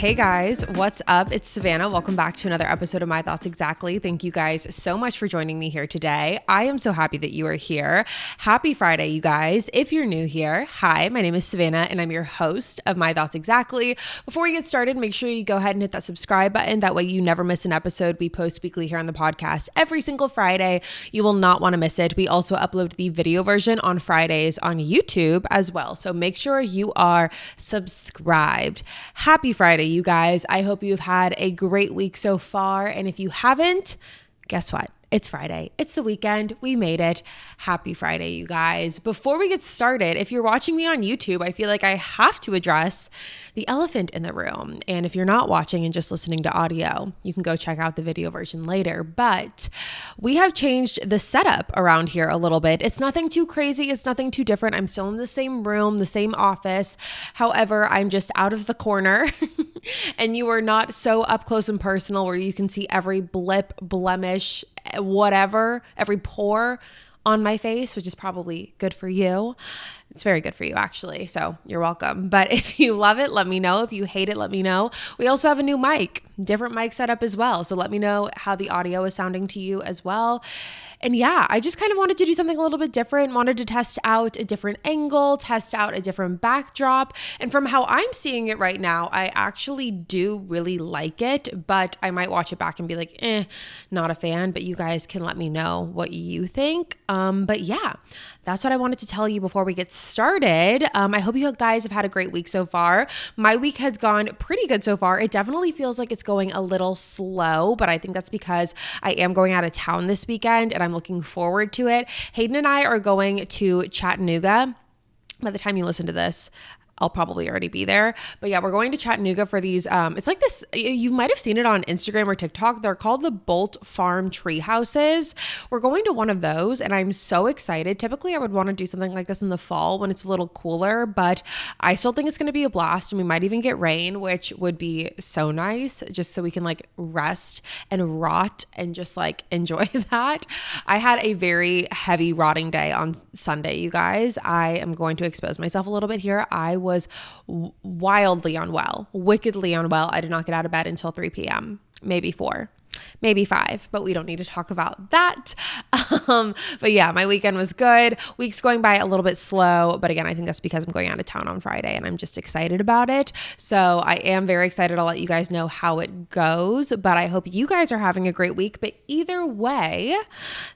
Hey guys, what's up? It's Savannah. Welcome back to another episode of My Thoughts Exactly. Thank you guys so much for joining me here today. I am so happy that you are here. Happy Friday, you guys. If you're new here, hi, my name is Savannah and I'm your host of My Thoughts Exactly. Before we get started, make sure you go ahead and hit that subscribe button. That way you never miss an episode. We post weekly here on the podcast every single Friday. You will not want to miss it. We also upload the video version on Fridays on YouTube as well. So make sure you are subscribed. Happy Friday, you guys. I hope you've had a great week so far. And if you haven't, guess what? It's Friday. It's the weekend. We made it. Happy Friday, you guys. Before we get started, if you're watching me on YouTube, I feel like I have to address the elephant in the room. And if you're not watching and just listening to audio, you can go check out the video version later. But we have changed the setup around here a little bit. It's nothing too crazy. It's nothing too different. I'm still in the same room, the same office. However, I'm just out of the corner and you are not so up close and personal where you can see every blip, blemish, whatever, every pore on my face, which is probably good for you. It's very good for you, actually. So you're welcome. But if you love it, let me know. If you hate it, let me know. We also have a new mic, different mic setup as well. So let me know how the audio is sounding to you as well. And yeah, I just kind of wanted to do something a little bit different, wanted to test out a different angle, test out a different backdrop. And from how I'm seeing it right now, I actually do really like it, but I might watch it back and be like, not a fan, but you guys can let me know what you think. But yeah, that's what I wanted to tell you before we get started. I hope you guys have had a great week so far. My week has gone pretty good so far. It definitely feels like it's going a little slow, but I think that's because I am going out of town this weekend and I'm looking forward to it. Hayden and I are going to Chattanooga. By the time you listen to this, I'll probably already be there. But yeah, we're going to Chattanooga for these, it's like this, you might have seen it on Instagram or TikTok. They're called the Bolt Farm tree houses. We're going to one of those and I'm so excited. Typically I would want to do something like this in the fall when it's a little cooler, but I still think it's going to be a blast and we might even get rain, which would be so nice just so we can like rest and rot and just like enjoy that. I had a very heavy rotting day on Sunday, you guys. I am going to expose myself a little bit here. I was wildly unwell, wickedly unwell. I did not get out of bed until 3 p.m., maybe 4. Maybe 5, but we don't need to talk about that. But yeah, my weekend was good. Week's going by a little bit slow, but again, I think that's because I'm going out of town on Friday and I'm just excited about it. So I am very excited. I'll let you guys know how it goes, but I hope you guys are having a great week. But either way,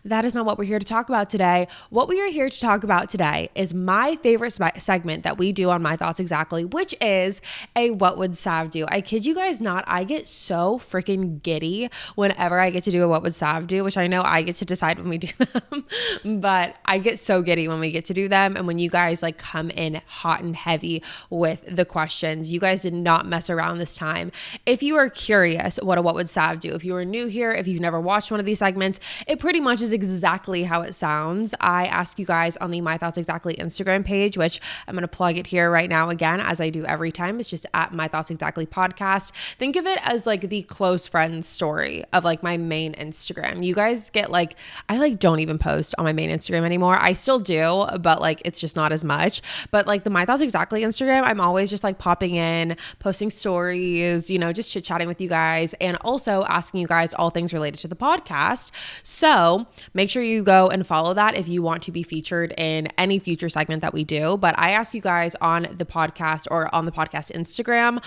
that is not what we're here to talk about today. What we are here to talk about today is my favorite segment that we do on My Thoughts Exactly, which is a What Would Sav Do? I kid you guys not, I get so freaking giddy whenever I get to do a What Would Sav Do, which I know I get to decide when we do them, but I get so giddy when we get to do them. And when you guys like come in hot and heavy with the questions, you guys did not mess around this time. If you are curious what a What Would Sav Do, if you are new here, if you've never watched one of these segments, it pretty much is exactly how it sounds. I ask you guys on the My Thoughts Exactly Instagram page, which I'm going to plug it here right now again, as I do every time. It's just at My Thoughts Exactly podcast. Think of it as like the close friends story of like my main Instagram. You guys get like, I like don't even post on my main Instagram anymore. I still do, but like it's just not as much. But like the My Thoughts Exactly Instagram, I'm always just like popping in, posting stories, you know, just chit chatting with you guys and also asking you guys all things related to the podcast. So make sure you go and follow that if you want to be featured in any future segment that we do. But I ask you guys on the podcast or on the podcast Instagram,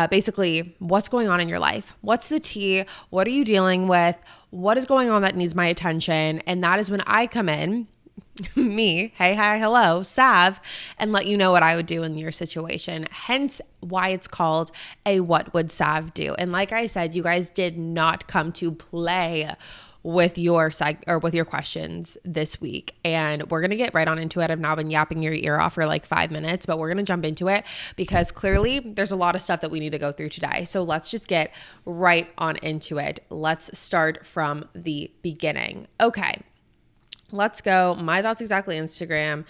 basically what's going on in your life? What's the tea? What are you dealing with? What is going on that needs my attention? And that is when I come in, me, hey, hi, hello, Sav, and let you know what I would do in your situation. Hence why it's called a What Would Sav Do? And like I said, you guys did not come to play with your questions this week. And we're going to get right on into it. I've now been yapping your ear off for like 5 minutes, but we're going to jump into it because clearly there's a lot of stuff that we need to go through today. So let's just get right on into it. Let's start from the beginning. Okay, let's go. My Thoughts Exactly Instagram.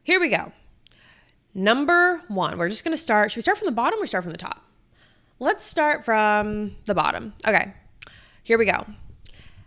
Here we go. Number 1, we're just going to start. Should we start from the bottom or start from the top? Let's start from the bottom. Okay, here we go.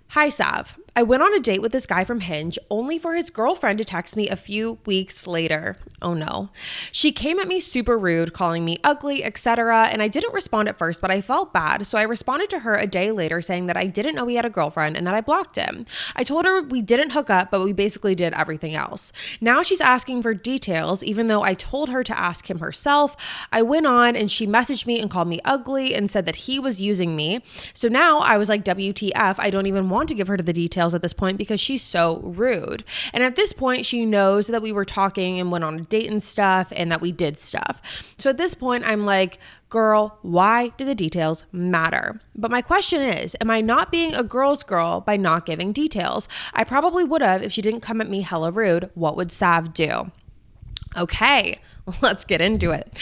Hi, Sav. I went on a date with this guy from Hinge only for his girlfriend to text me a few weeks later. Oh no. She came at me super rude, calling me ugly, etc. And I didn't respond at first, but I felt bad. So I responded to her a day later saying that I didn't know he had a girlfriend and that I blocked him. I told her we didn't hook up, but we basically did everything else. Now she's asking for details, even though I told her to ask him herself. I went on and she messaged me and called me ugly and said that he was using me. So now I was like, WTF, I don't even want to give her the details at this point because she's so rude. And at this point, she knows that we were talking and went on a date and stuff and that we did stuff. So at this point, I'm like, girl, why do the details matter? But my question is, am I not being a girl's girl by not giving details? I probably would have if she didn't come at me hella rude. What would Sav do? Okay, let's get into it.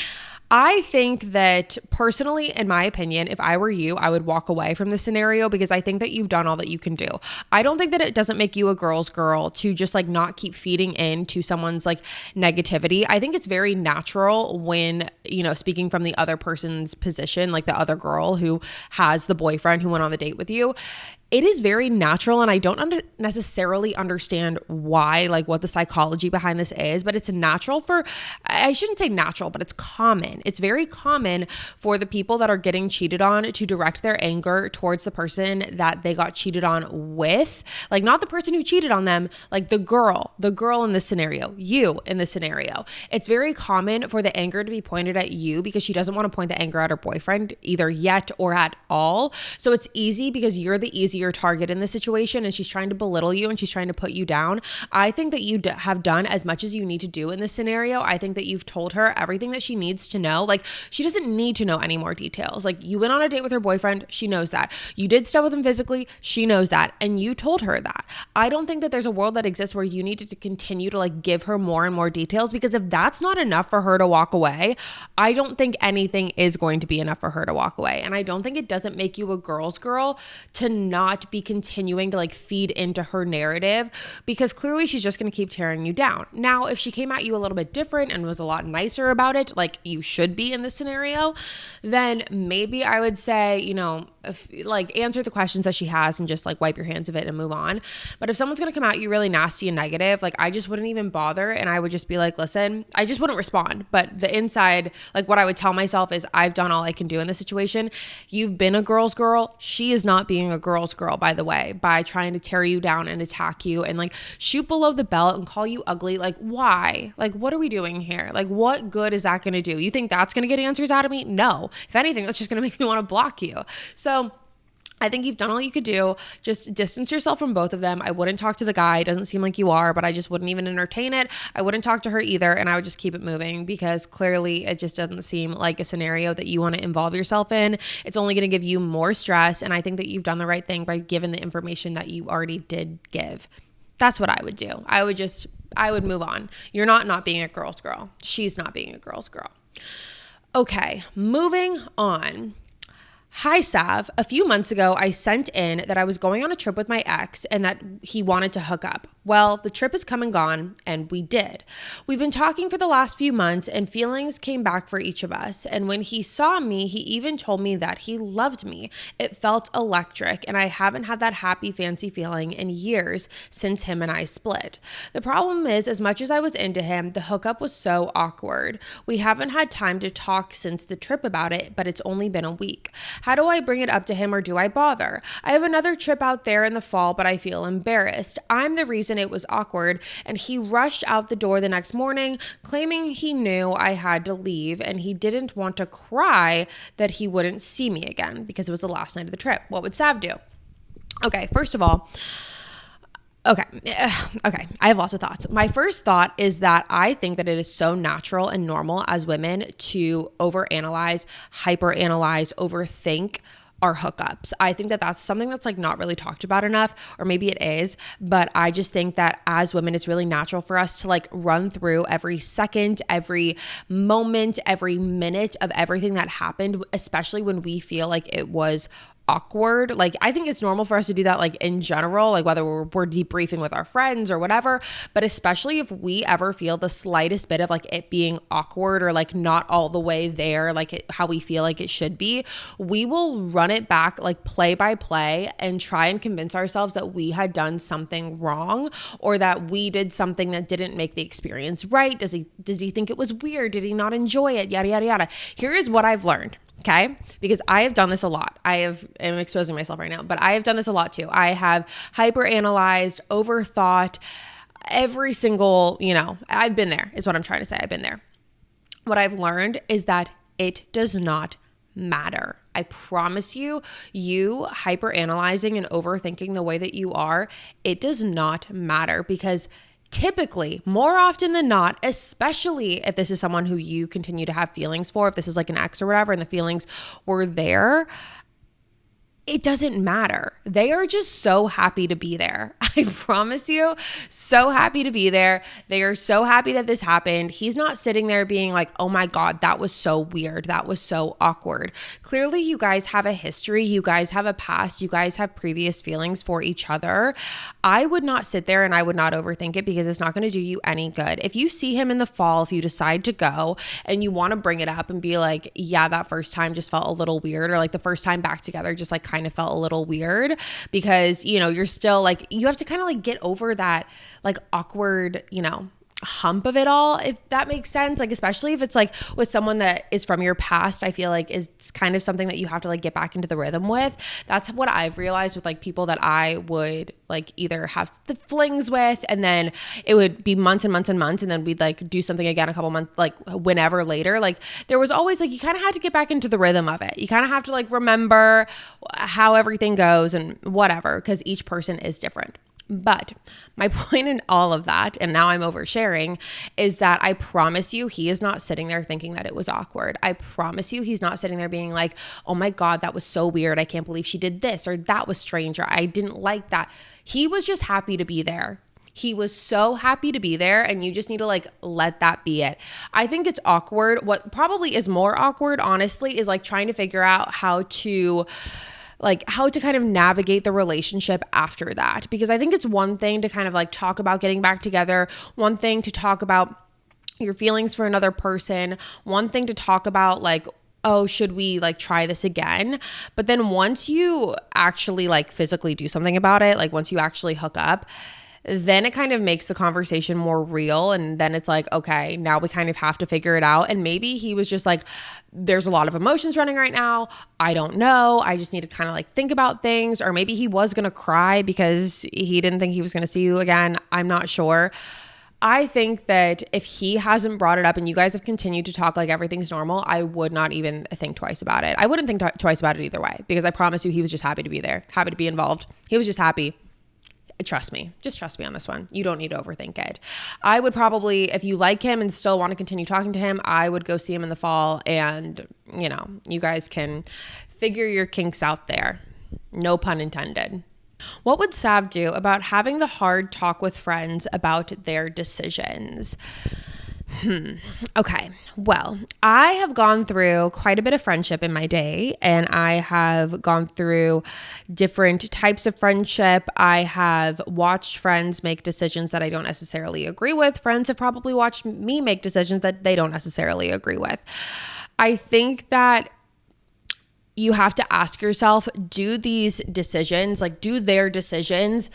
I think that personally, in my opinion, if I were you, I would walk away from this scenario because I think that you've done all that you can do. I don't think that it doesn't make you a girl's girl to just like not keep feeding into someone's like negativity. I think it's very natural when, you know, speaking from the other person's position, like the other girl who has the boyfriend who went on the date with you. It is very natural, and I don't necessarily understand why, like what the psychology behind this is, but it's natural for, I shouldn't say natural, but it's common. It's very common for the people that are getting cheated on to direct their anger towards the person that they got cheated on with, like not the person who cheated on them, like the girl in this scenario, you in this scenario. It's very common for the anger to be pointed at you because she doesn't want to point the anger at her boyfriend either yet or at all. So it's easy because you're the easier target in this situation and she's trying to belittle you and she's trying to put you down. I think that you have done as much as you need to do in this scenario. I think that you've told her everything that she needs to know. Like she doesn't need to know any more details. Like you went on a date with her boyfriend. She knows that. You did stuff with him physically. She knows that. And you told her that. I don't think that there's a world that exists where you need to continue to like give her more and more details, because if that's not enough for her to walk away, I don't think anything is going to be enough for her to walk away. And I don't think it doesn't make you a girl's girl to not be continuing to like feed into her narrative, because clearly she's just going to keep tearing you down. Now, if she came at you a little bit different and was a lot nicer about it, like you should be in this scenario, then maybe I would say, you know, like answer the questions that she has and just like wipe your hands of it and move on. But if someone's going to come at you really nasty and negative, like I just wouldn't even bother. And I would just be like, listen, I just wouldn't respond. But the inside, like what I would tell myself is I've done all I can do in this situation. You've been a girl's girl. She is not being a girl's girl, by the way, by trying to tear you down and attack you and like shoot below the belt and call you ugly. Like why? Like what are we doing here? Like what good is that going to do? You think that's going to get answers out of me? No. If anything, that's just going to make me want to block you. So I think you've done all you could do. Just distance yourself from both of them. I wouldn't talk to the guy. It doesn't seem like you are, but I just wouldn't even entertain it. I wouldn't talk to her either. And I would just keep it moving because clearly it just doesn't seem like a scenario that you want to involve yourself in. It's only going to give you more stress. And I think that you've done the right thing by giving the information that you already did give. That's what I would do. I would move on. You're not being a girl's girl. She's not being a girl's girl. Okay, moving on. Hi, Sav. A few months ago, I sent in that I was going on a trip with my ex and that he wanted to hook up. Well, the trip has come and gone, and we did. We've been talking for the last few months, and feelings came back for each of us. And when he saw me, he even told me that he loved me. It felt electric, and I haven't had that happy, fancy feeling in years since him and I split. The problem is, as much as I was into him, the hookup was so awkward. We haven't had time to talk since the trip about it, but it's only been a week. How do I bring it up to him, or do I bother? I have another trip out there in the fall, but I feel embarrassed. I'm the reason it was awkward, and he rushed out the door the next morning claiming he knew I had to leave and he didn't want to cry that he wouldn't see me again because it was the last night of the trip. What would Sav do? Okay, first of all, Okay. I have lots of thoughts. My first thought is that I think that it is so natural and normal as women to overanalyze, hyperanalyze, overthink our hookups. I think that that's something that's like not really talked about enough, or maybe it is, but I just think that as women, it's really natural for us to like run through every second, every moment, every minute of everything that happened, especially when we feel like it was awkward. Like, I think it's normal for us to do that, like in general, like whether we're debriefing with our friends or whatever, but especially if we ever feel the slightest bit of like it being awkward or like not all the way there, like how we feel like it should be, we will run it back like play by play and try and convince ourselves that we had done something wrong or that we did something that didn't make the experience right. Did he think it was weird? Did he not enjoy it? Yada, yada, yada. Here is what I've learned. Okay. Because I have done this a lot. I'm exposing myself right now, but I have done this a lot too. I have hyperanalyzed, overthought every single, I've been there is what I'm trying to say. I've been there. What I've learned is that it does not matter. I promise you, hyperanalyzing and overthinking the way that you are, it does not matter because typically, more often than not, especially if this is someone who you continue to have feelings for, if this is like an ex or whatever, and the feelings were there, it doesn't matter. They are just so happy to be there. I promise you, so happy to be there. They are so happy that this happened. He's not sitting there being like, oh my God, that was so weird. That was so awkward. Clearly, you guys have a history. You guys have a past. You guys have previous feelings for each other. I would not sit there and I would not overthink it because it's not going to do you any good. If you see him in the fall, if you decide to go and you want to bring it up and be like, yeah, that first time just felt a little weird, or like the first time back together just like kind of felt a little weird because, you're still like, you have to kind of like get over that like awkward, hump of it all, if that makes sense. Like, especially if it's like with someone that is from your past, I feel like it's kind of something that you have to like get back into the rhythm with. That's what I've realized with like people that I would like either have the flings with, and then it would be months and months and months, and then we'd like do something again a couple months, like whenever later. Like there was always like, you kind of had to get back into the rhythm of it. You kind of have to like remember how everything goes and whatever, because each person is different. But my point in all of that, and now I'm oversharing, is that I promise you, he is not sitting there thinking that it was awkward. I promise you, he's not sitting there being like, oh my God, that was so weird. I can't believe she did this, or that was strange, or I didn't like that. He was just happy to be there. He was so happy to be there, and you just need to like let that be it. I think it's awkward. What probably is more awkward, honestly, is like trying to figure out how to kind of navigate the relationship after that. Because I think it's one thing to kind of like talk about getting back together, one thing to talk about your feelings for another person, one thing to talk about like, oh, should we like try this again? But then once you actually like physically do something about it, like once you actually hook up, then it kind of makes the conversation more real. And then it's like, okay, now we kind of have to figure it out. And maybe he was just like, there's a lot of emotions running right now. I don't know. I just need to kind of like think about things. Or maybe he was going to cry because he didn't think he was going to see you again. I'm not sure. I think that if he hasn't brought it up and you guys have continued to talk like everything's normal, I would not even think twice about it. I wouldn't think twice about it either way, because I promise you, he was just happy to be there, happy to be involved. He was just happy. Trust me. Just trust me on this one. You don't need to overthink it. I would probably, if you like him and still want to continue talking to him, I would go see him in the fall, and, you guys can figure your kinks out there. No pun intended. What would Sav do about having the hard talk with friends about their decisions? Okay. Well, I have gone through quite a bit of friendship in my day, and I have gone through different types of friendship. I have watched friends make decisions that I don't necessarily agree with. Friends have probably watched me make decisions that they don't necessarily agree with. I think that you have to ask yourself, do their decisions,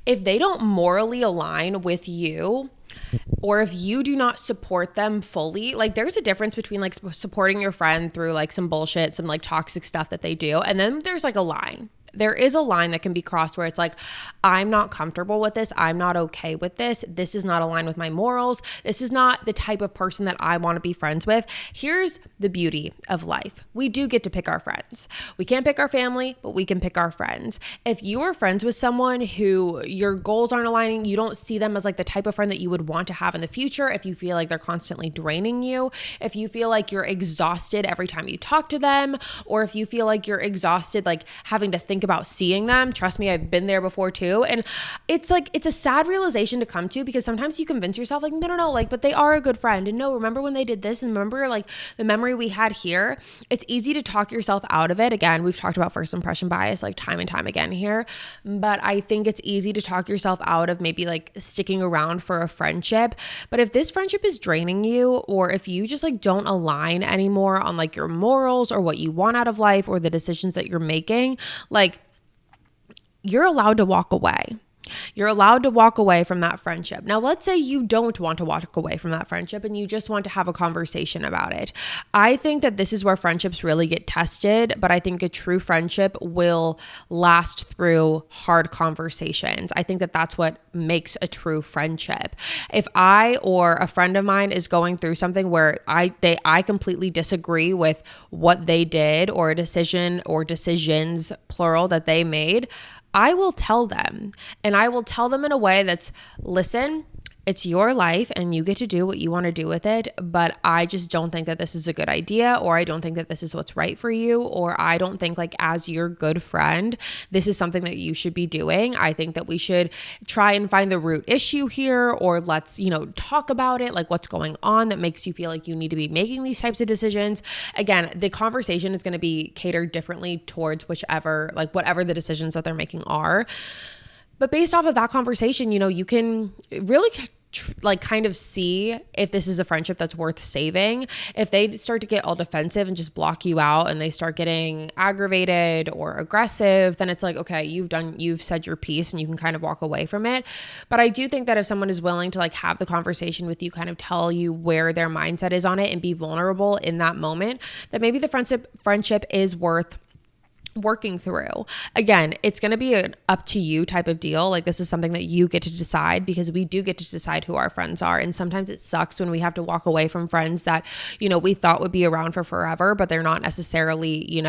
if they don't morally align with you, or if you do not support them fully, like there's a difference between like supporting your friend through like some bullshit, some like toxic stuff that they do. And then there's like a line. There is a line that can be crossed where it's like, I'm not comfortable with this. I'm not okay with this. This is not aligned with my morals. This is not the type of person that I want to be friends with. Here's the beauty of life. We do get to pick our friends. We can't pick our family, but we can pick our friends. If you are friends with someone who your goals aren't aligning, you don't see them as like the type of friend that you would want to have in the future, if you feel like they're constantly draining you, if you feel like you're exhausted every time you talk to them, or if you feel like you're exhausted, like having to think think about seeing them. Trust me, I've been there before too. And it's like, it's a sad realization to come to, because sometimes you convince yourself like, no, like, but they are a good friend. And no, remember when they did this, and remember like the memory we had here. It's easy to talk yourself out of it. Again, we've talked about first impression bias like time and time again here, but I think it's easy to talk yourself out of maybe like sticking around for a friendship. But if this friendship is draining you, or if you just like don't align anymore on like your morals or what you want out of life or the decisions that you're making, like, you're allowed to walk away. You're allowed to walk away from that friendship. Now, let's say you don't want to walk away from that friendship and you just want to have a conversation about it. I think that this is where friendships really get tested, but I think a true friendship will last through hard conversations. I think that that's what makes a true friendship. If I or a friend of mine is going through something where I completely disagree with what they did, or a decision or decisions, plural, that they made, I will tell them, and I will tell them in a way that's, listen, it's your life and you get to do what you want to do with it, but I just don't think that this is a good idea, or I don't think that this is what's right for you, or I don't think like as your good friend, this is something that you should be doing. I think that we should try and find the root issue here, or let's, talk about it, like what's going on that makes you feel like you need to be making these types of decisions. Again, the conversation is going to be catered differently towards whatever the decisions that they're making are. But based off of that conversation, you can really kind of see if this is a friendship that's worth saving. If they start to get all defensive and just block you out, and they start getting aggravated or aggressive, then it's like, okay, you've said your piece and you can kind of walk away from it. But I do think that if someone is willing to like have the conversation with you, kind of tell you where their mindset is on it and be vulnerable in that moment, that maybe the friendship is worth working through. Again, it's going to be an up to you type of deal. Like, this is something that you get to decide, because we do get to decide who our friends are. And sometimes it sucks when we have to walk away from friends that, we thought would be around for forever, but they're not necessarily,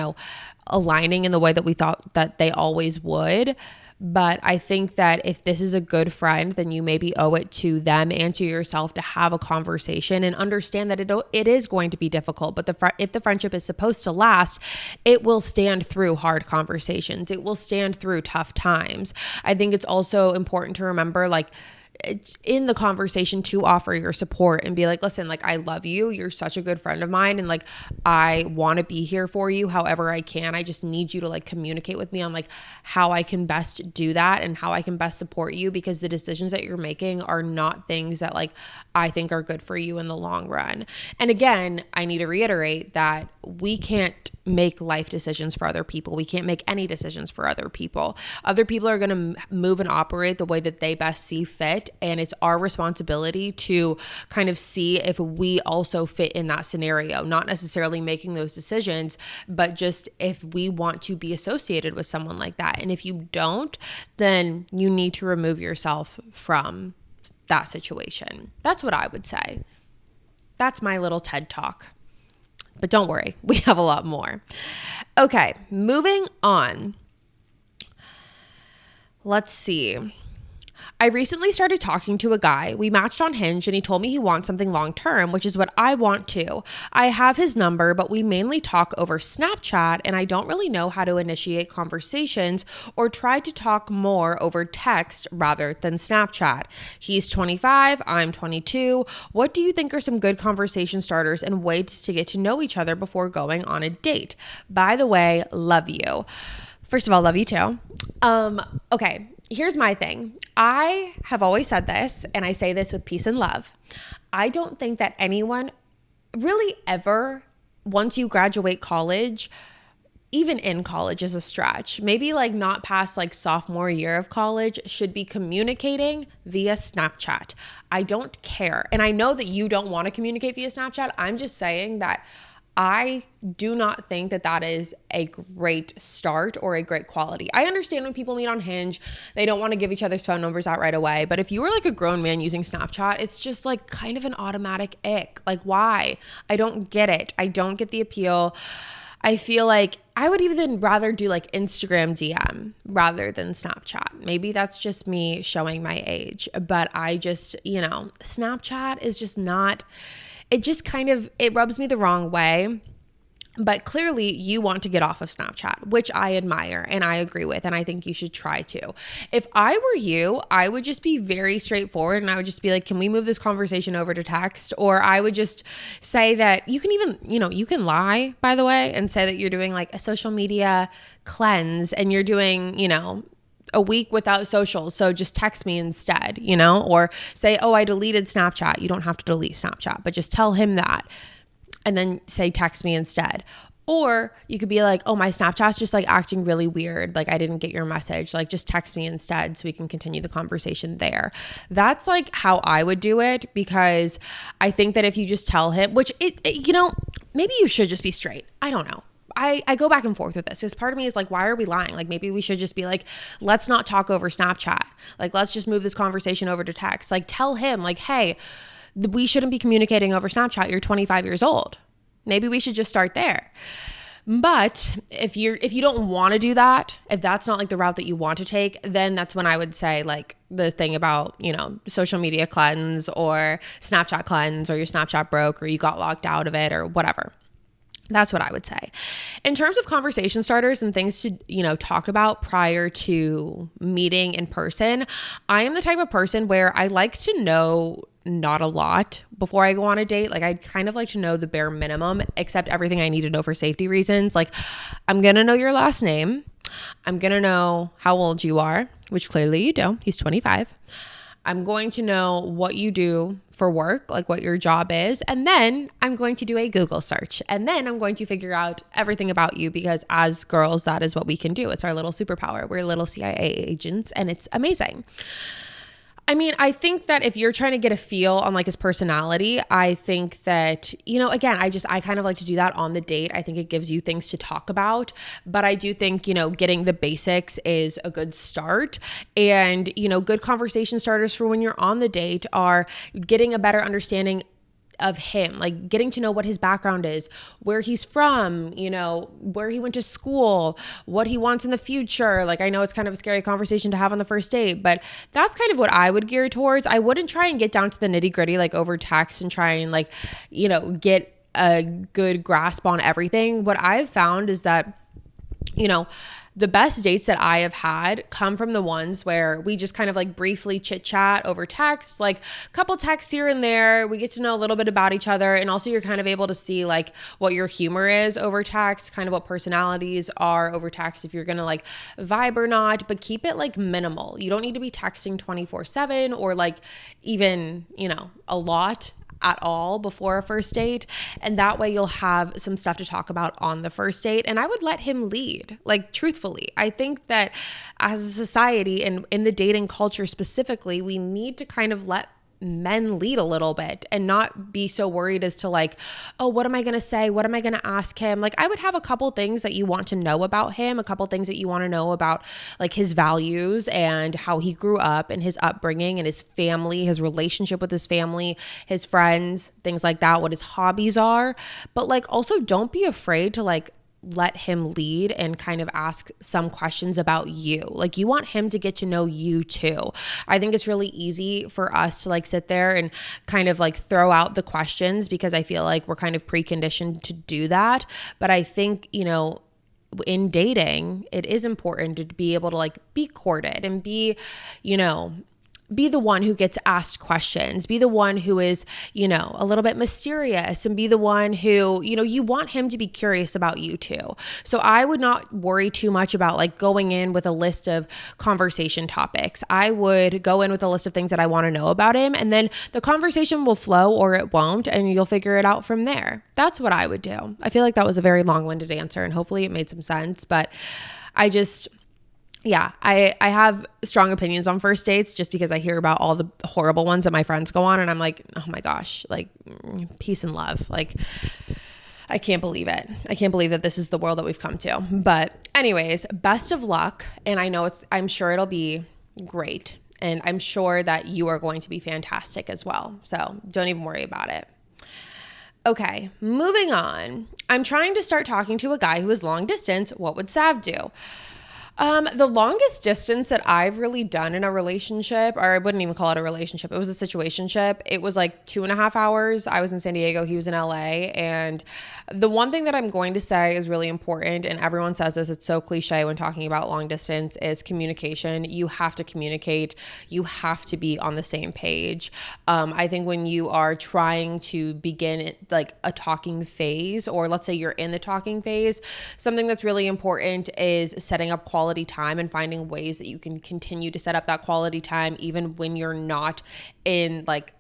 aligning in the way that we thought that they always would. But I think that if this is a good friend, then you maybe owe it to them and to yourself to have a conversation and understand that it is going to be difficult. But if the friendship is supposed to last, it will stand through hard conversations. It will stand through tough times. I think it's also important to remember, like, in the conversation, to offer your support and be like, listen, like, I love you. You're such a good friend of mine. And like, I want to be here for you however I can. I just need you to like communicate with me on like how I can best do that and how I can best support you, because the decisions that you're making are not things that like I think are good for you in the long run. And again, I need to reiterate that we can't make life decisions for other people. We can't make any decisions for other people. Other people are going to move and operate the way that they best see fit. And it's our responsibility to kind of see if we also fit in that scenario, not necessarily making those decisions, but just if we want to be associated with someone like that. And if you don't, then you need to remove yourself from that situation. That's what I would say. That's my little TED Talk. But don't worry, we have a lot more. Okay, moving on. Let's see. I recently started talking to a guy. We matched on Hinge and he told me he wants something long-term, which is what I want too. I have his number, but we mainly talk over Snapchat and I don't really know how to initiate conversations or try to talk more over text rather than Snapchat. He's 25, I'm 22. What do you think are some good conversation starters and ways to get to know each other before going on a date? By the way, love you. First of all, love you too. Okay. Here's my thing. I have always said this, and I say this with peace and love. I don't think that anyone really ever, once you graduate college, even in college is a stretch, maybe like not past like sophomore year of college, should be communicating via Snapchat. I don't care. And I know that you don't want to communicate via Snapchat. I'm just saying that I do not think that that is a great start or a great quality. I understand when people meet on Hinge, they don't want to give each other's phone numbers out right away. But if you were like a grown man using Snapchat, it's just like kind of an automatic ick. Like, why? I don't get it. I don't get the appeal. I feel like I would even rather do like Instagram DM rather than Snapchat. Maybe that's just me showing my age, but I just, Snapchat is just not... It just kind of, it rubs me the wrong way. But clearly you want to get off of Snapchat, which I admire and I agree with, and I think you should try to. If I were you, I would just be very straightforward and I would just be like, can we move this conversation over to text? Or I would just say that you can even, you can lie, by the way, and say that you're doing like a social media cleanse and you're doing, a week without socials, so just text me instead, or say, oh, I deleted Snapchat. You don't have to delete Snapchat, but just tell him that. And then say, text me instead. Or you could be like, oh, my Snapchat's just like acting really weird. Like I didn't get your message. Like just text me instead so we can continue the conversation there. That's like how I would do it, because I think that if you just tell him, which maybe you should just be straight. I don't know. I go back and forth with this because part of me is like, why are we lying? Like maybe we should just be like, let's not talk over Snapchat. Like let's just move this conversation over to text. Like tell him like, hey, we shouldn't be communicating over Snapchat. You're 25 years old. Maybe we should just start there. But if you don't want to do that, if that's not like the route that you want to take, then that's when I would say like the thing about, social media cleanse or Snapchat cleanse, or your Snapchat broke or you got locked out of it or whatever. That's what I would say. In terms of conversation starters and things to, talk about prior to meeting in person, I am the type of person where I like to know not a lot before I go on a date. Like I'd kind of like to know the bare minimum, except everything I need to know for safety reasons. Like I'm going to know your last name. I'm going to know how old you are, which clearly you do. He's 25. I'm going to know what you do for work, like what your job is. And then I'm going to do a Google search. And then I'm going to figure out everything about you, because as girls, that is what we can do. It's our little superpower. We're little CIA agents and it's amazing. I mean, I think that if you're trying to get a feel on like his personality, I think that, again, I kind of like to do that on the date. I think it gives you things to talk about, but I do think, getting the basics is a good start. And, good conversation starters for when you're on the date are getting a better understanding of him, like getting to know what his background is, where he's from, where he went to school, what he wants in the future. Like I know it's kind of a scary conversation to have on the first date, but that's kind of what I would gear towards. I wouldn't try and get down to the nitty gritty, like over text and try and like, get a good grasp on everything. What I've found is that, the best dates that I have had come from the ones where we just kind of like briefly chit chat over text, like a couple texts here and there. We get to know a little bit about each other. And also you're kind of able to see like what your humor is over text, kind of what personalities are over text, if you're going to like vibe or not, but keep it like minimal. You don't need to be texting 24/7 or like even, a lot at all before a first date. And that way you'll have some stuff to talk about on the first date. And I would let him lead, like truthfully. I think that as a society and in the dating culture specifically, we need to kind of let men lead a little bit and not be so worried as to like, oh, what am I going to say? What am I going to ask him? Like I would have a couple things that you want to know about him, a couple things that you want to know about like his values and how he grew up and his upbringing and his family, his relationship with his family, his friends, things like that, what his hobbies are. But like also don't be afraid to like let him lead and kind of ask some questions about you. Like you want him to get to know you too. I think it's really easy for us to like sit there and kind of like throw out the questions because I feel like we're kind of preconditioned to do that. But I think, in dating, it is important to be able to like be courted and be the one who gets asked questions, be the one who is, a little bit mysterious, and be the one who, you want him to be curious about you too. So I would not worry too much about like going in with a list of conversation topics. I would go in with a list of things that I want to know about him, and then the conversation will flow or it won't, and you'll figure it out from there. That's what I would do. I feel like that was a very long-winded answer, and hopefully it made some sense, but I have strong opinions on first dates just because I hear about all the horrible ones that my friends go on, and I'm like, oh my gosh, like peace and love. Like, I can't believe it. I can't believe that this is the world that we've come to. But anyways, best of luck. And I'm sure it'll be great. And I'm sure that you are going to be fantastic as well. So don't even worry about it. Okay, moving on. I'm trying to start talking to a guy who is long distance. What would Sav do? The longest distance that I've really done in a relationship, or I wouldn't even call it a relationship, it was a situationship. It was like 2.5 hours. I was in San Diego, he was in LA. And the one thing that I'm going to say is really important, and everyone says this, it's so cliche when talking about long distance, is communication. You have to communicate. You have to be on the same page. I think when you are trying to begin like a talking phase, or let's say you're in the talking phase, something that's really important is setting up quality time and finding ways that you can continue to set up that quality time even when you're not in like,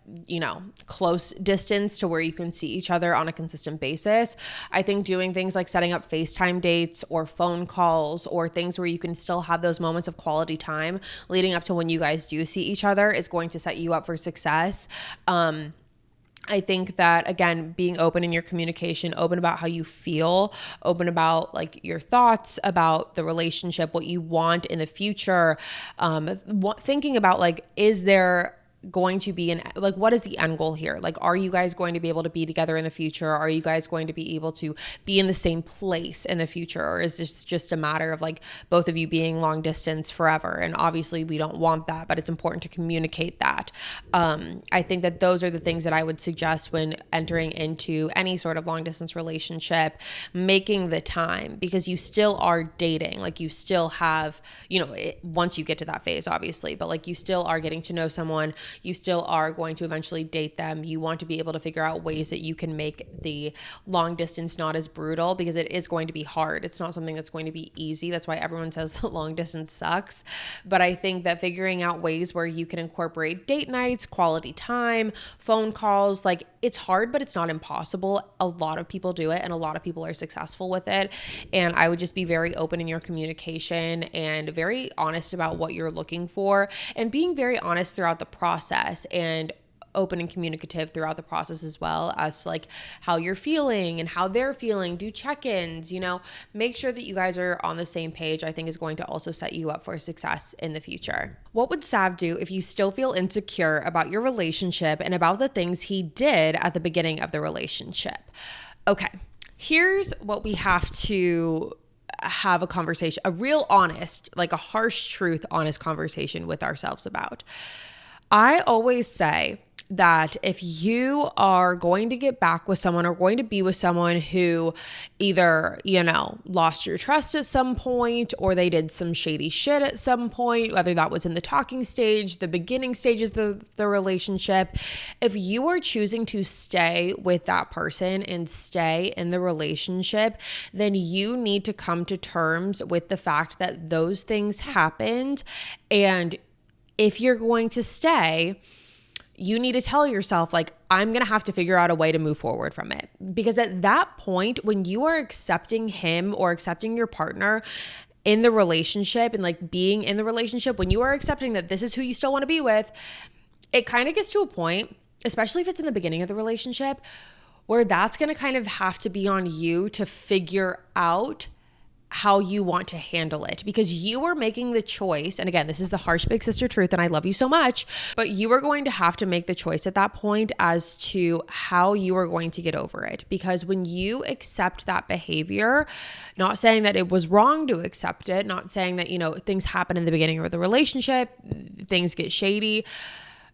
close distance to where you can see each other on a consistent basis. I think doing things like setting up FaceTime dates or phone calls or things where you can still have those moments of quality time leading up to when you guys do see each other is going to set you up for success. I think that, again, being open in your communication, open about how you feel, open about like your thoughts about the relationship, what you want in the future, thinking about like, is there going to be what is the end goal here? Like, are you guys going to be able to be together in the future? Are you guys going to be able to be in the same place in the future? Or is this just a matter of like both of you being long distance forever? And obviously we don't want that, but it's important to communicate that. I think that those are the things that I would suggest when entering into any sort of long distance relationship, making the time, because you still are dating. Like you still have, once you get to that phase, obviously, but like you still are getting to know someone. You still are going to eventually date them. You want to be able to figure out ways that you can make the long distance not as brutal, because it is going to be hard. It's not something that's going to be easy. That's why everyone says that long distance sucks. But I think that figuring out ways where you can incorporate date nights, quality time, phone calls, like it's hard, but it's not impossible. A lot of people do it and a lot of people are successful with it. And I would just be very open in your communication and very honest about what you're looking for, and being very honest throughout the process, and open and communicative throughout the process as well as like how you're feeling and how they're feeling. Do check-ins, make sure that you guys are on the same page. I think is going to also set you up for success in the future. What would Sav do if you still feel insecure about your relationship and about the things he did at the beginning of the relationship? Okay, here's what we have to have a conversation, a real honest, like a harsh truth, honest conversation with ourselves about. I always say that if you are going to get back with someone or going to be with someone who either, lost your trust at some point, or they did some shady shit at some point, whether that was in the talking stage, the beginning stages of the relationship, if you are choosing to stay with that person and stay in the relationship, then you need to come to terms with the fact that those things happened. And if you're going to stay, you need to tell yourself, like, I'm going to have to figure out a way to move forward from it. Because at that point, when you are accepting him or accepting your partner in the relationship and like being in the relationship, when you are accepting that this is who you still want to be with, it kind of gets to a point, especially if it's in the beginning of the relationship, where that's going to kind of have to be on you to figure out how you want to handle it, because you are making the choice. And again, this is the harsh big sister truth, and I love you so much, but you are going to have to make the choice at that point as to how you are going to get over it. Because when you accept that behavior, not saying that it was wrong to accept it, not saying that, things happen in the beginning of the relationship, things get shady,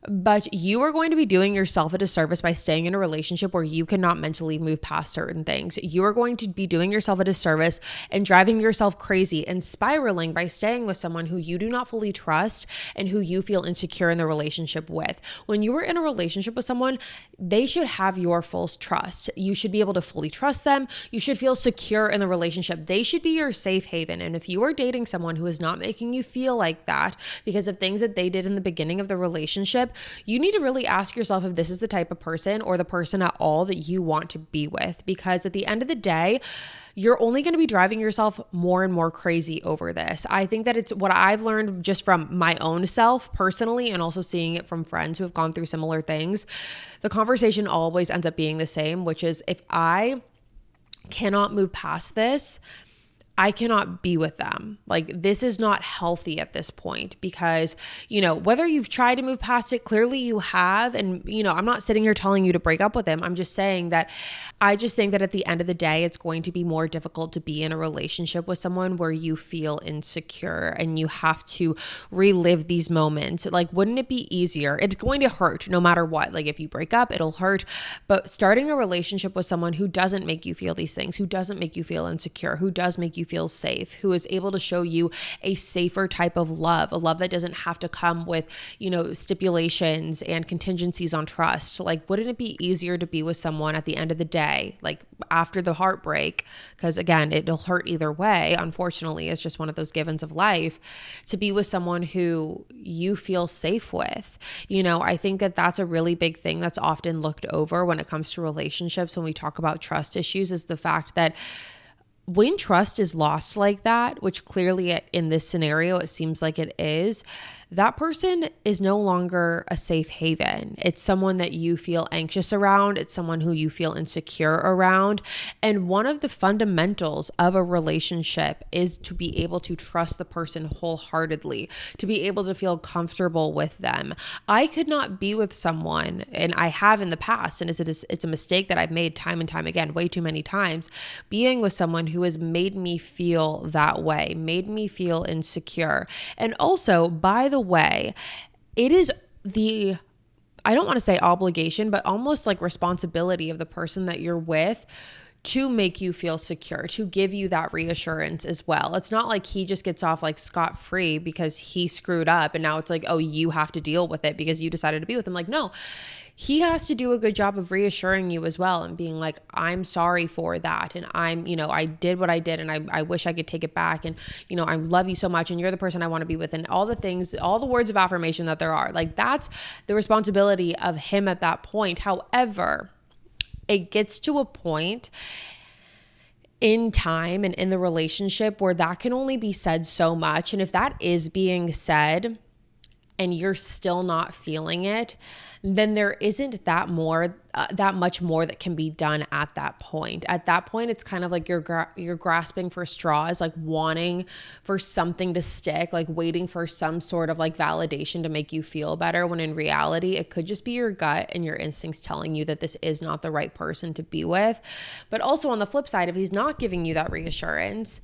but you are going to be doing yourself a disservice by staying in a relationship where you cannot mentally move past certain things. You are going to be doing yourself a disservice and driving yourself crazy and spiraling by staying with someone who you do not fully trust and who you feel insecure in the relationship with. When you are in a relationship with someone, they should have your full trust. You should be able to fully trust them. You should feel secure in the relationship. They should be your safe haven. And if you are dating someone who is not making you feel like that because of things that they did in the beginning of the relationship, you need to really ask yourself if this is the type of person or the person at all that you want to be with. Because at the end of the day, you're only going to be driving yourself more and more crazy over this. I think that it's what I've learned just from my own self personally, and also seeing it from friends who have gone through similar things. The conversation always ends up being the same, which is, if I cannot move past this, I cannot be with them. Like, this is not healthy at this point because, whether you've tried to move past it, clearly you have. And, I'm not sitting here telling you to break up with him. I'm just saying that I just think that at the end of the day, it's going to be more difficult to be in a relationship with someone where you feel insecure and you have to relive these moments. Like, wouldn't it be easier? It's going to hurt no matter what. Like, if you break up, it'll hurt. But starting a relationship with someone who doesn't make you feel these things, who doesn't make you feel insecure, who does make you feel safe, who is able to show you a safer type of love, a love that doesn't have to come with, stipulations and contingencies on trust. Like, wouldn't it be easier to be with someone at the end of the day, like after the heartbreak? Because again, it'll hurt either way. Unfortunately, it's just one of those givens of life, to be with someone who you feel safe with. I think that that's a really big thing that's often looked over when it comes to relationships. When we talk about trust issues, is the fact that when trust is lost like that, which clearly in this scenario, it seems like it is, that person is no longer a safe haven. It's someone that you feel anxious around. It's someone who you feel insecure around. And one of the fundamentals of a relationship is to be able to trust the person wholeheartedly, to be able to feel comfortable with them. I could not be with someone, and I have in the past, and it's a mistake that I've made time and time again, way too many times, being with someone who has made me feel that way, made me feel insecure. And also, by the way, it is I don't want to say obligation, but almost like responsibility of the person that you're with to make you feel secure, to give you that reassurance as well. It's not like he just gets off like scot-free because he screwed up and now it's like, oh, you have to deal with it because you decided to be with him. Like, no. He has to do a good job of reassuring you as well and being like, I'm sorry for that. And I did what I did and I wish I could take it back. And, I love you so much and you're the person I want to be with, and all the things, all the words of affirmation that there are. Like, that's the responsibility of him at that point. However, it gets to a point in time and in the relationship where that can only be said so much. And if that is being said and you're still not feeling it, then there isn't that much more that can be done at that point. At that point, it's kind of like you're grasping for straws, like wanting for something to stick, like waiting for some sort of like validation to make you feel better, when in reality, it could just be your gut and your instincts telling you that this is not the right person to be with. But also on the flip side, if he's not giving you that reassurance,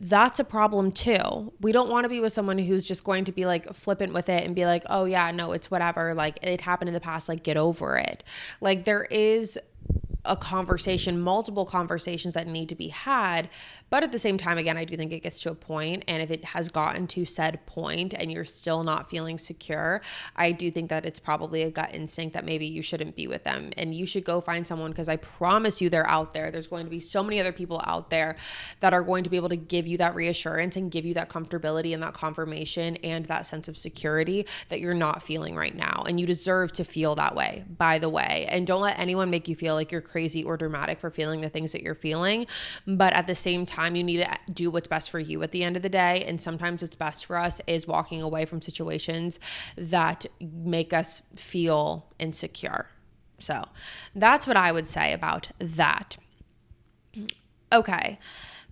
that's a problem too. We don't want to be with someone who's just going to be like flippant with it and be like, oh yeah, no, it's whatever. Like, it happened in the past, like get over it. Like, there is a conversation, multiple conversations that need to be had. But at the same time, again, I do think it gets to a point, and if it has gotten to said point and you're still not feeling secure, I do think that it's probably a gut instinct that maybe you shouldn't be with them and you should go find someone, because I promise you they're out there. There's going to be so many other people out there that are going to be able to give you that reassurance and give you that comfortability and that confirmation and that sense of security that you're not feeling right now. And you deserve to feel that way, by the way. And don't let anyone make you feel like you're crazy or dramatic for feeling the things that you're feeling. But at the same time, you need to do what's best for you at the end of the day. And sometimes what's best for us is walking away from situations that make us feel insecure. So that's what I would say about that. Okay.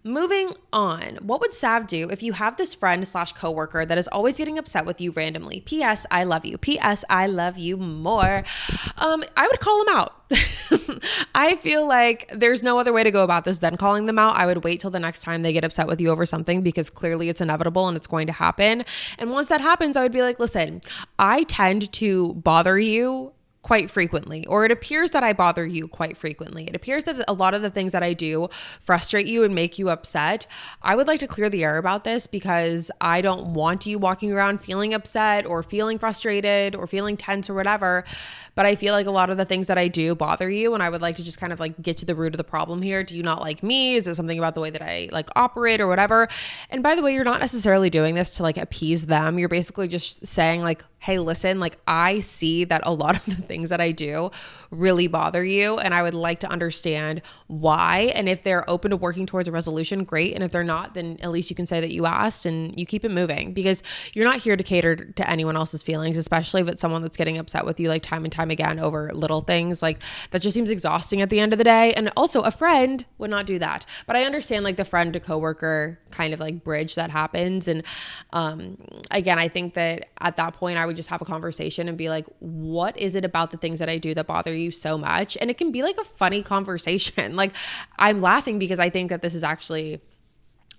Moving on, what would Sav do if you have this friend/coworker that is always getting upset with you randomly? P.S. I love you. P.S. I love you more. I would call them out. I feel like there's no other way to go about this than calling them out. I would wait till the next time they get upset with you over something, because clearly it's inevitable and it's going to happen. And once that happens, I would be like, listen, I tend to bother you quite frequently, or it appears that I bother you quite frequently. It appears that a lot of the things that I do frustrate you and make you upset. I would like to clear the air about this, because I don't want you walking around feeling upset or feeling frustrated or feeling tense or whatever. But I feel like a lot of the things that I do bother you, and I would like to just kind of like get to the root of the problem here. Do you not like me? Is it something about the way that I like operate or whatever? And by the way, you're not necessarily doing this to like appease them. You're basically just saying like, hey, listen, like I see that a lot of the things that I do really bother you, and I would like to understand why. And if they're open to working towards a resolution, great. And if they're not, then at least you can say that you asked and you keep it moving, because you're not here to cater to anyone else's feelings, especially if it's someone that's getting upset with you like time and time again over little things. Like that just seems exhausting at the end of the day. And also a friend would not do that. But I understand like the friend to coworker kind of like bridge that happens. And again, I think that at that point I would just have a conversation and be like, what is it about the things that I do that bother you so much? And it can be like a funny conversation. Like I'm laughing because I think that this is actually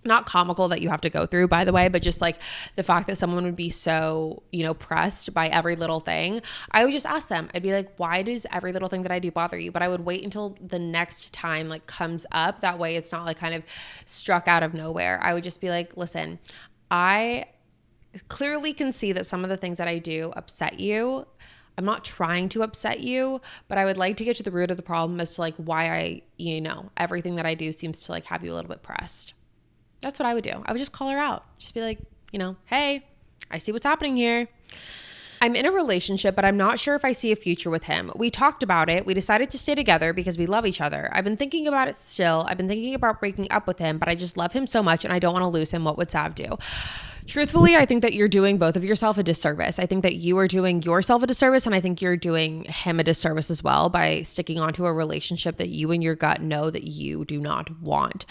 not comical that you have to go through, by the way, but just like the fact that someone would be so, pressed by every little thing. I would just ask them, I'd be like, why does every little thing that I do bother you? But I would wait until the next time like comes up. That way it's not like kind of struck out of nowhere. I would just be like, listen, I clearly can see that some of the things that I do upset you. I'm not trying to upset you, but I would like to get to the root of the problem as to like why everything that I do seems to like have you a little bit pressed. That's what I would do. I would just call her out. Just be like, hey, I see what's happening here. I'm in a relationship, but I'm not sure if I see a future with him. We talked about it. We decided to stay together because we love each other. I've been thinking about it still. I've been thinking about breaking up with him, but I just love him so much and I don't want to lose him. What would Sav do? Truthfully, I think that you're doing both of yourself a disservice. I think that you are doing yourself a disservice, and I think you're doing him a disservice as well by sticking onto a relationship that you and your gut know that you do not want.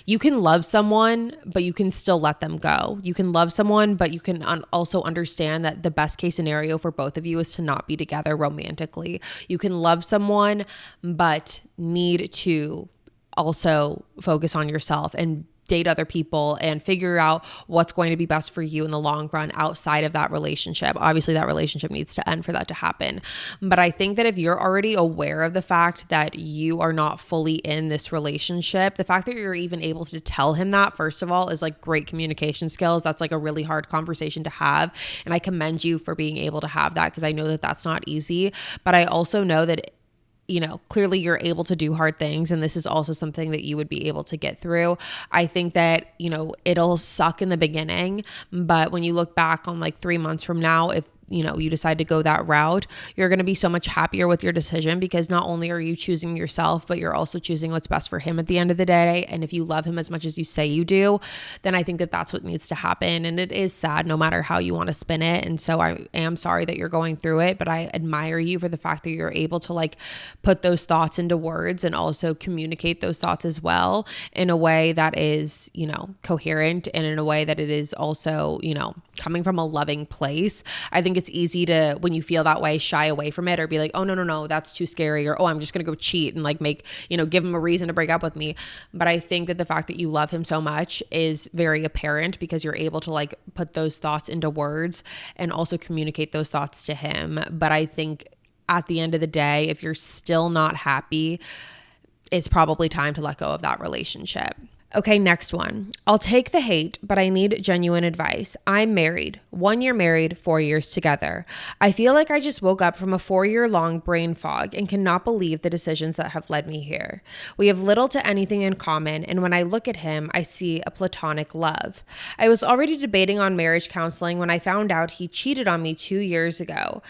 You can love someone, but you can still let them go. You can love someone, but you can also understand that the best case scenario for both of you is to not be together romantically. You can love someone, but need to also focus on yourself and date other people and figure out what's going to be best for you in the long run outside of that relationship. Obviously, that relationship needs to end for that to happen. But I think that if you're already aware of the fact that you are not fully in this relationship, the fact that you're even able to tell him that, first of all, is like great communication skills. That's like a really hard conversation to have. And I commend you for being able to have that, because I know that that's not easy. But I also know that clearly you're able to do hard things. And this is also something that you would be able to get through. I think that, it'll suck in the beginning, but when you look back on like 3 months from now, if you decide to go that route, you're going to be so much happier with your decision, because not only are you choosing yourself, but you're also choosing what's best for him at the end of the day. And if you love him as much as you say you do, then I think that that's what needs to happen. And it is sad no matter how you want to spin it. And so I am sorry that you're going through it, but I admire you for the fact that you're able to like put those thoughts into words and also communicate those thoughts as well in a way that is, coherent, and in a way that it is also, coming from a loving place. I think it's easy to, when you feel that way, shy away from it or be like, oh, no, that's too scary. Or, oh, I'm just going to go cheat and like make, give him a reason to break up with me. But I think that the fact that you love him so much is very apparent, because you're able to like put those thoughts into words and also communicate those thoughts to him. But I think at the end of the day, if you're still not happy, it's probably time to let go of that relationship. Okay, next one. I'll take the hate, but I need genuine advice. I'm married, 1 year married, 4 years together. I feel like I just woke up from a 4-year-long brain fog and cannot believe the decisions that have led me here. We have little to anything in common, and when I look at him, I see a platonic love. I was already debating on marriage counseling when I found out he cheated on me 2 years ago.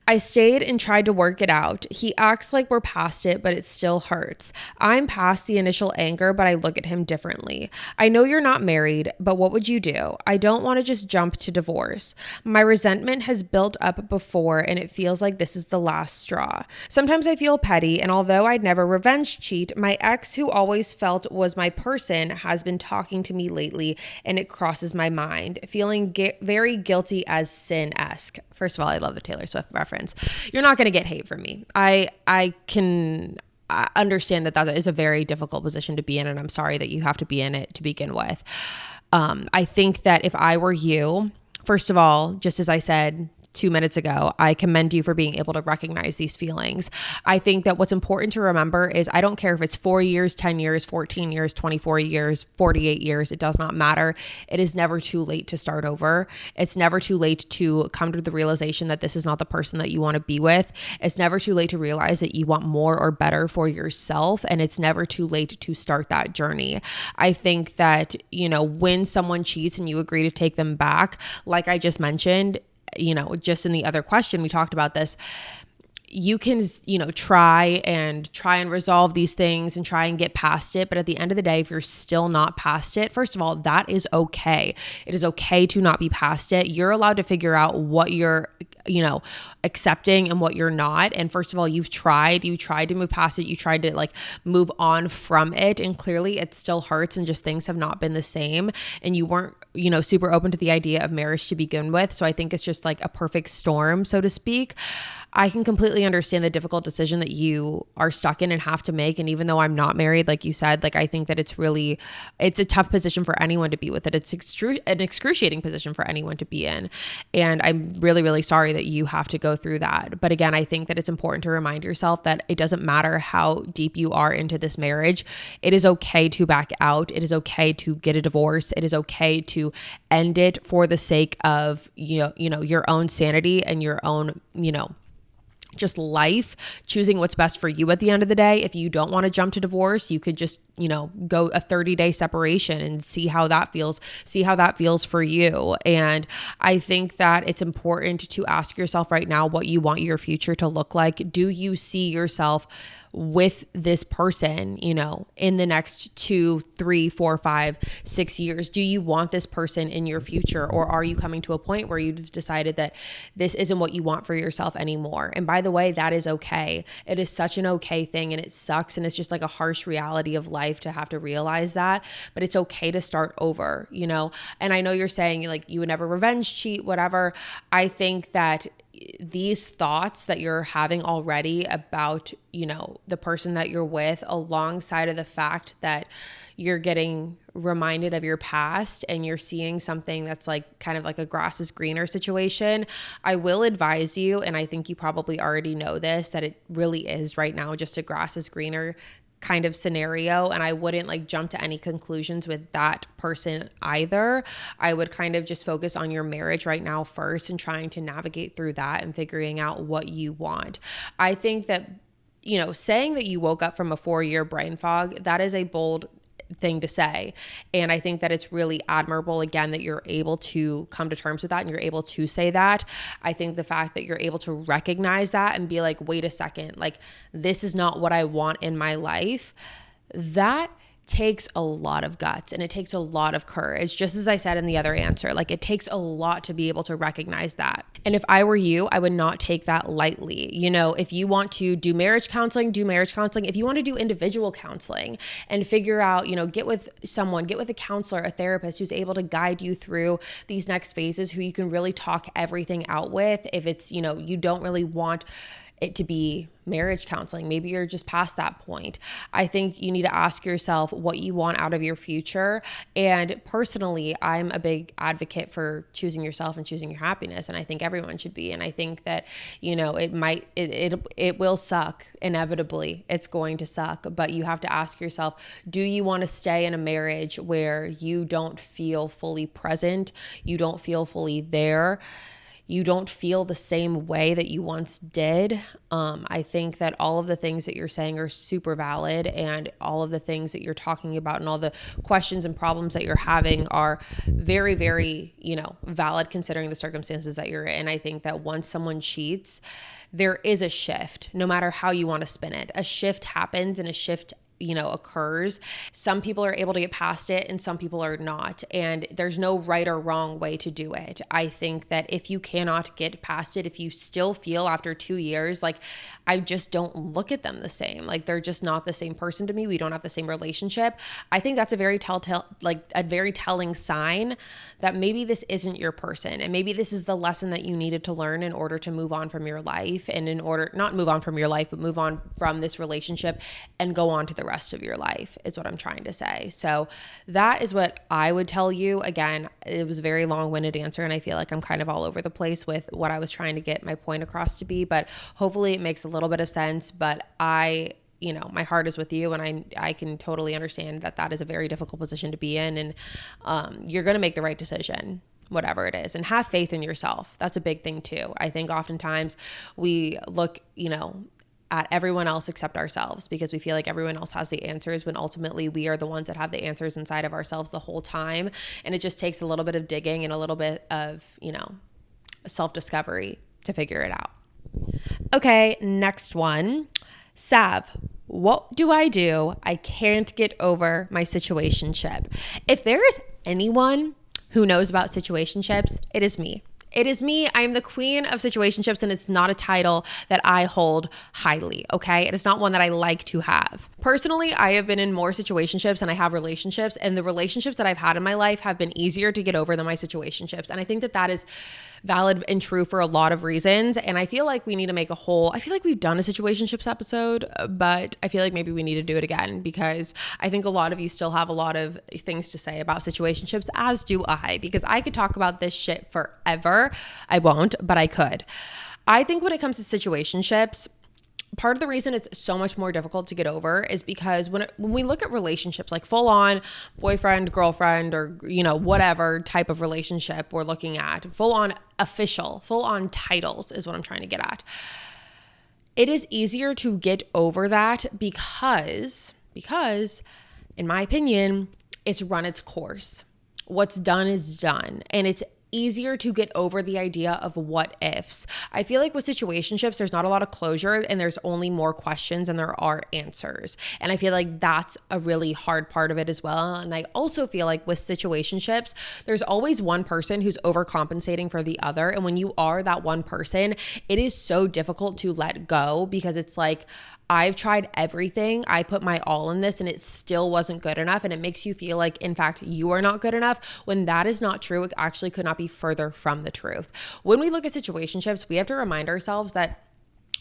I stayed and tried to work it out. He acts like we're past it, but it still hurts. I'm past the initial anger, but I look at him differently. I know you're not married, but what would you do? I don't want to just jump to divorce. My resentment has built up before, and it feels like this is the last straw. Sometimes I feel petty, and although I'd never revenge cheat, my ex, who always felt was my person, has been talking to me lately, and it crosses my mind, feeling very guilty as sin-esque. First of all, I love the Taylor Swift reference. You're not going to get hate from me. I can understand that is a very difficult position to be in, and I'm sorry that you have to be in it to begin with. I think that if I were you, first of all, just as I said 2 minutes ago, I commend you for being able to recognize these feelings. I think that what's important to remember is I don't care if it's 4 years, 10 years, 14 years, 24 years, 48 years, it does not matter. It is never too late to start over. It's never too late to come to the realization that this is not the person that you want to be with. It's never too late to realize that you want more or better for yourself, and it's never too late to start that journey. I think that, when someone cheats and you agree to take them back, like I just mentioned, just in the other question, we talked about this. You can, try and resolve these things and try and get past it. But at the end of the day, if you're still not past it, first of all, that is okay. It is okay to not be past it. You're allowed to figure out what you're, accepting and what you're not. And first of all, you tried to move past it. You tried to move on from it. And clearly it still hurts and just things have not been the same. And you weren't, super open to the idea of marriage to begin with. So I think it's just a perfect storm, so to speak. I can completely understand the difficult decision that you are stuck in and have to make. And even though I'm not married, like you said, I think that it's a tough position for anyone to be with it. It's an excruciating position for anyone to be in. And I'm really, really sorry that you have to go through that. But again, I think that it's important to remind yourself that it doesn't matter how deep you are into this marriage. It is okay to back out. It is okay to get a divorce. It is okay to end it for the sake of, your own sanity and your own, just life, choosing what's best for you at the end of the day. If you don't want to jump to divorce, you could just, go a 30-day separation and see how that feels for you. And I think that it's important to ask yourself right now what you want your future to look like. Do you see yourself with this person, in the next 2, 3, 4, 5, 6 years? Do you want this person in your future? Or are you coming to a point where you've decided that this isn't what you want for yourself anymore? And by the way, that is okay. It is such an okay thing, and it sucks. And it's just a harsh reality of life to have to realize that, but it's okay to start over, And I know you're saying you would never revenge cheat, whatever. I think that these thoughts that you're having already about, the person that you're with, alongside of the fact that you're getting reminded of your past and you're seeing something that's kind of like a grass is greener situation, I will advise you, and I think you probably already know this, that it really is right now just a grass is greener kind of scenario. And I wouldn't jump to any conclusions with that person either. I would kind of just focus on your marriage right now first and trying to navigate through that and figuring out what you want. I think that, saying that you woke up from a 4-year brain fog, that is a bold thing to say. And I think that it's really admirable, again, that you're able to come to terms with that and you're able to say that. I think the fact that you're able to recognize that and be wait a second, this is not what I want in my life, that takes a lot of guts and it takes a lot of courage. Just as I said in the other answer, it takes a lot to be able to recognize that. And if I were you, I would not take that lightly. If you want to do marriage counseling, do marriage counseling. If you want to do individual counseling and figure out, get with someone, get with a counselor, a therapist who's able to guide you through these next phases, who you can really talk everything out with. If it's, you don't really want it to be marriage counseling, maybe you're just past that point. I think you need to ask yourself what you want out of your future. And personally, I'm a big advocate for choosing yourself and choosing your happiness. And I think everyone should be. And I think that, it will suck. Inevitably, it's going to suck, but you have to ask yourself, do you want to stay in a marriage where you don't feel fully present? You don't feel fully there? You don't feel the same way that you once did. I think that all of the things that you're saying are super valid, and all of the things that you're talking about and all the questions and problems that you're having are very, very, valid considering the circumstances that you're in. I think that once someone cheats, there is a shift, no matter how you want to spin it. A shift happens, and a shift occurs. Some people are able to get past it and some people are not. And there's no right or wrong way to do it. I think that if you cannot get past it, if you still feel after 2 years, I just don't look at them the same, they're just not the same person to me, we don't have the same relationship, I think that's a very telling sign that maybe this isn't your person. And maybe this is the lesson that you needed to learn in order to move on from your life, and not move on from your life, but move on from this relationship and go on to the rest of your life, is what I'm trying to say. So that is what I would tell you. Again, it was a very long-winded answer, and I feel like I'm kind of all over the place with what I was trying to get my point across to be, but hopefully it makes a little bit of sense. But my heart is with you, and I can totally understand that is a very difficult position to be in, and you're going to make the right decision, whatever it is, and have faith in yourself. That's a big thing too. I think oftentimes we look, at everyone else except ourselves because we feel like everyone else has the answers, when ultimately we are the ones that have the answers inside of ourselves the whole time. And it just takes a little bit of digging and a little bit of, self-discovery to figure it out. Okay, next one. Sav, what do? I can't get over my situationship. If there is anyone who knows about situationships, it is me. It is me. I am the queen of situationships, and it's not a title that I hold highly, okay? It is not one that I like to have. Personally, I have been in more situationships than I have relationships, and the relationships that I've had in my life have been easier to get over than my situationships. And I think that that is valid and true for a lot of reasons. And I feel like we need to make I feel like we've done a situationships episode, but I feel like maybe we need to do it again, because I think a lot of you still have a lot of things to say about situationships, as do I, because I could talk about this shit forever. I won't, but I could. I think when it comes to situationships, part of the reason it's so much more difficult to get over is because when we look at relationships, like full on boyfriend, girlfriend, or, whatever type of relationship we're looking at, full on official, full on titles is what I'm trying to get at. It is easier to get over that because, in my opinion, it's run its course. What's done is done. And it's easier to get over the idea of what ifs. I feel like with situationships, there's not a lot of closure, and there's only more questions than there are answers. And I feel like that's a really hard part of it as well. And I also feel like with situationships, there's always one person who's overcompensating for the other. And when you are that one person, it is so difficult to let go, because it's like, I've tried everything. I put my all in this and it still wasn't good enough. And it makes you feel like, in fact, you are not good enough, when that is not true. It actually could not be further from the truth. When we look at situationships, we have to remind ourselves that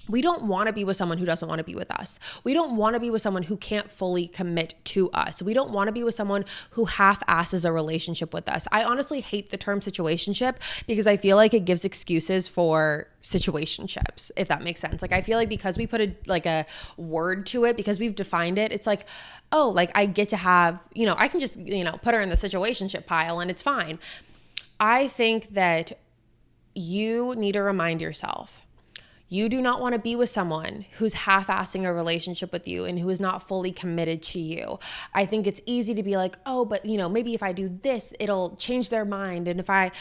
we don't want to be with someone who doesn't want to be with us. We don't want to be with someone who can't fully commit to us. We don't want to be with someone who half-asses a relationship with us. I honestly hate the term situationship, because I feel like it gives excuses for situationships, if that makes sense. Like, I feel like because we put a word to it, because we've defined it, it's like, oh, like I get to have, I can just, put her in the situationship pile and it's fine. I think that you need to remind yourself, you do not want to be with someone who's half-assing a relationship with you and who is not fully committed to you. I think it's easy to be like, oh, but maybe if I do this, it'll change their mind. And if I,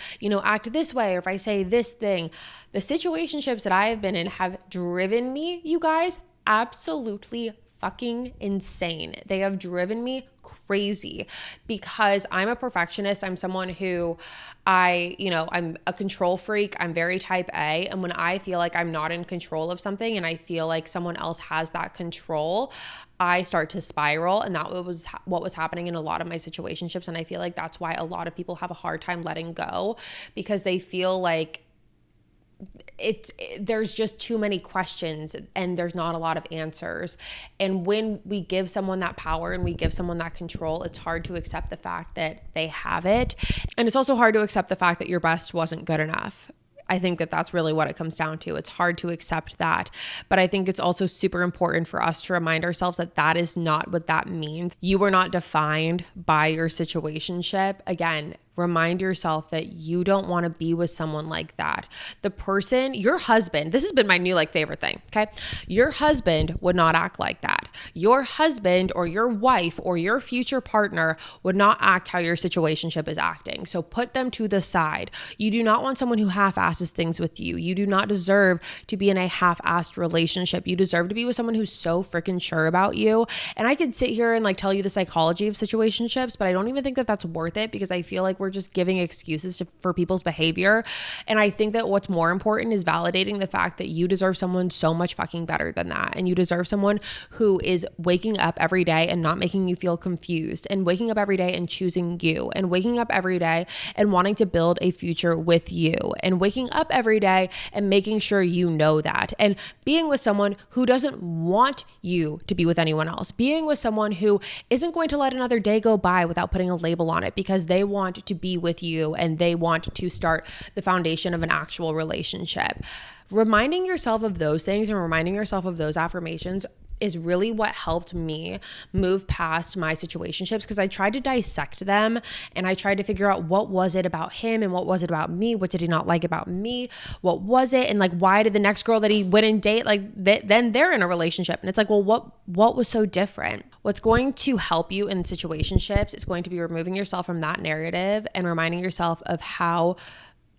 act this way, or if I say this thing. The situationships that I have been in have driven me, you guys, absolutely fucking insane. They have driven me crazy, because I'm a perfectionist. I'm someone who I'm a control freak. I'm very type A. And when I feel like I'm not in control of something and I feel like someone else has that control, I start to spiral. And that was what was happening in a lot of my situationships. And I feel like that's why a lot of people have a hard time letting go, because they feel like there's just too many questions and there's not a lot of answers. And when we give someone that power and we give someone that control, it's hard to accept the fact that they have it. And it's also hard to accept the fact that your best wasn't good enough. I think that that's really what it comes down to. It's hard to accept that. But I think it's also super important for us to remind ourselves that that is not what that means. You were not defined by your situationship. Again, remind yourself that you don't want to be with someone like that. The person, your husband, this has been my new favorite thing, okay? Your husband would not act like that. Your husband or your wife or your future partner would not act how your situationship is acting. So put them to the side. You do not want someone who half-asses things with you. You do not deserve to be in a half-assed relationship. You deserve to be with someone who's so freaking sure about you. And I could sit here and tell you the psychology of situationships, but I don't even think that that's worth it, because I feel like we're just giving excuses for people's behavior. And I think that what's more important is validating the fact that you deserve someone so much fucking better than that. And you deserve someone who is waking up every day and not making you feel confused, and waking up every day and choosing you, and waking up every day and wanting to build a future with you, and waking up every day and making sure you know that, and being with someone who doesn't want you to be with anyone else, being with someone who isn't going to let another day go by without putting a label on it, because they want to be with you and they want to start the foundation of an actual relationship. Reminding yourself of those things and reminding yourself of those affirmations is really what helped me move past my situationships, because I tried to dissect them and I tried to figure out what was it about him and what was it about me, what did he not like about me, what was it, and why did the next girl that he went and date, then they're in a relationship, and it's well, what was so different? What's going to help you in situationships is going to be removing yourself from that narrative and reminding yourself of how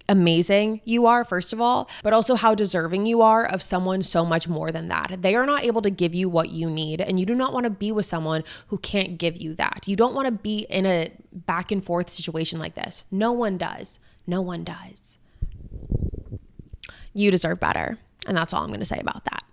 amazing you are, first of all, but also how deserving you are of someone so much more than that. They are not able to give you what you need, and you do not want to be with someone who can't give you that. You don't want to be in a back and forth situation like this. No one does. No one does. You deserve better. And that's all I'm going to say about that.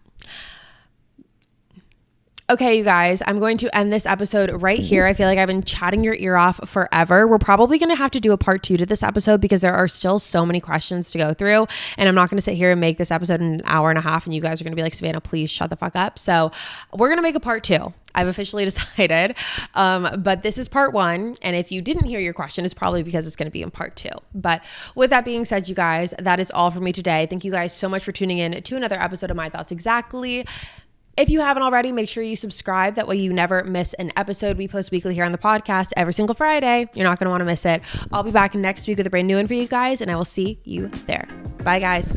Okay, you guys, I'm going to end this episode right here. I feel like I've been chatting your ear off forever. We're probably going to have to do a part 2 to this episode because there are still so many questions to go through. And I'm not going to sit here and make this episode in an hour and a half and you guys are going to be like, Savannah, please shut the fuck up. So we're going to make a part 2. I've officially decided, but this is part 1. And if you didn't hear your question, it's probably because it's going to be in part 2. But with that being said, you guys, that is all for me today. Thank you guys so much for tuning in to another episode of My Thoughts Exactly. If you haven't already, make sure you subscribe. That way you never miss an episode. We post weekly here on the podcast every single Friday. You're not going to want to miss it. I'll be back next week with a brand new one for you guys, and I will see you there. Bye, guys.